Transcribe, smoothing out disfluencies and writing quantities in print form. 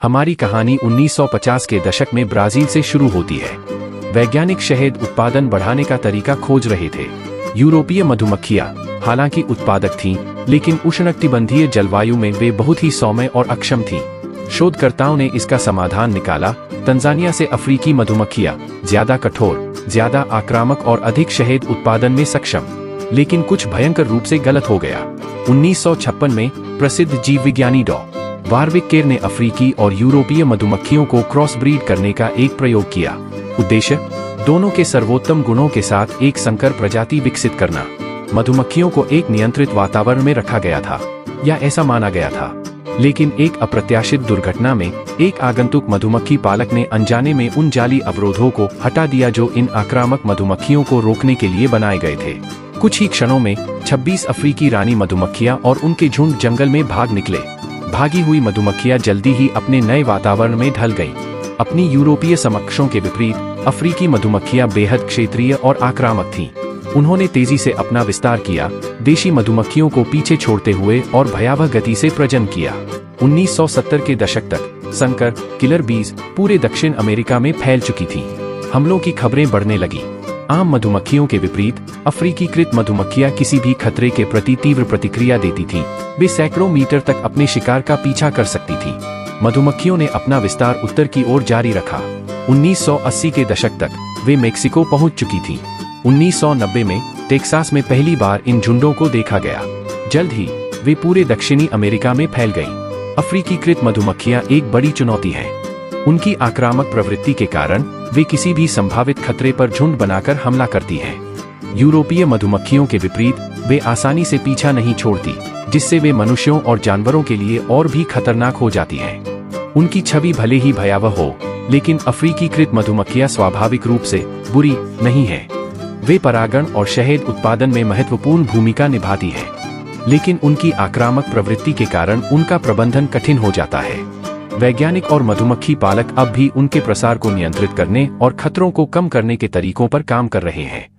हमारी कहानी 1950 के दशक में ब्राजील से शुरू होती है। वैज्ञानिक शहद उत्पादन बढ़ाने का तरीका खोज रहे थे। यूरोपीय मधुमक्खियां हालांकि उत्पादक थीं, लेकिन उष्णकटिबंधीय जलवायु में वे बहुत ही सौम्य और अक्षम थीं। शोधकर्ताओं ने इसका समाधान निकाला। तंजानिया से अफ्रीकी मधुमक्खियां ज्यादा कठोर, ज्यादा आक्रामक और अधिक शहद उत्पादन में सक्षम। लेकिन कुछ भयंकर रूप से गलत हो गया। 1956 में प्रसिद्ध जीव विज्ञानी डॉ. वारविक केर ने अफ्रीकी और यूरोपीय मधुमक्खियों को क्रॉस ब्रीड करने का एक प्रयोग किया। उद्देश्य दोनों के सर्वोत्तम गुणों के साथ एक संकर प्रजाति विकसित करना। मधुमक्खियों को एक नियंत्रित वातावरण में रखा गया था, या ऐसा माना गया था। लेकिन एक अप्रत्याशित दुर्घटना में एक आगंतुक मधुमक्खी पालक ने अनजाने में उन जाली अवरोधों को हटा दिया जो इन आक्रामक मधुमक्खियों को रोकने के लिए बनाए गए थे। कुछ ही क्षणों में 26 अफ्रीकी रानी मधुमक्खियां और उनके झुंड जंगल में भाग निकले। भागी हुई मधुमक्खियां जल्दी ही अपने नए वातावरण में ढल गईं। अपनी यूरोपीय समकक्षों के विपरीत अफ्रीकी मधुमक्खियां बेहद क्षेत्रीय और आक्रामक थीं। उन्होंने तेजी से अपना विस्तार किया, देशी मधुमक्खियों को पीछे छोड़ते हुए और भयावह गति से प्रजनन किया। 1970 के दशक तक संकर किलर बीज पूरे दक्षिण अमेरिका में फैल चुकी थीं। हमलों की खबरें बढ़ने लगी। आम मधुमक्खियों के विपरीत अफ्रीकीकृत मधुमक्खियां किसी भी खतरे के प्रति तीव्र प्रतिक्रिया देती थीं। वे सैकड़ों मीटर तक अपने शिकार का पीछा कर सकती थीं। मधुमक्खियों ने अपना विस्तार उत्तर की ओर जारी रखा। 1980 के दशक तक वे मेक्सिको पहुंच चुकी थीं। 1990 में टेक्सास में पहली बार इन झुंडों को देखा गया। जल्द ही वे पूरे दक्षिणी अमेरिका में फैल गईं। अफ्रीकीकृत मधुमक्खियां एक बड़ी चुनौती है। उनकी आक्रामक प्रवृत्ति के कारण वे किसी भी संभावित खतरे पर झुंड बनाकर हमला करती हैं। यूरोपीय मधुमक्खियों के विपरीत वे आसानी से पीछा नहीं छोड़ती, जिससे वे मनुष्यों और जानवरों के लिए और भी खतरनाक हो जाती हैं। उनकी छवि भले ही भयावह हो, लेकिन अफ्रीकीकृत मधुमक्खियां स्वाभाविक रूप से बुरी नहीं है। वे परागण और शहद उत्पादन में महत्वपूर्ण भूमिका निभाती हैं, लेकिन उनकी आक्रामक प्रवृत्ति के कारण उनका प्रबंधन कठिन हो जाता है। वैज्ञानिक और मधुमक्खी पालक अब भी उनके प्रसार को नियंत्रित करने और खतरों को कम करने के तरीकों पर काम कर रहे हैं।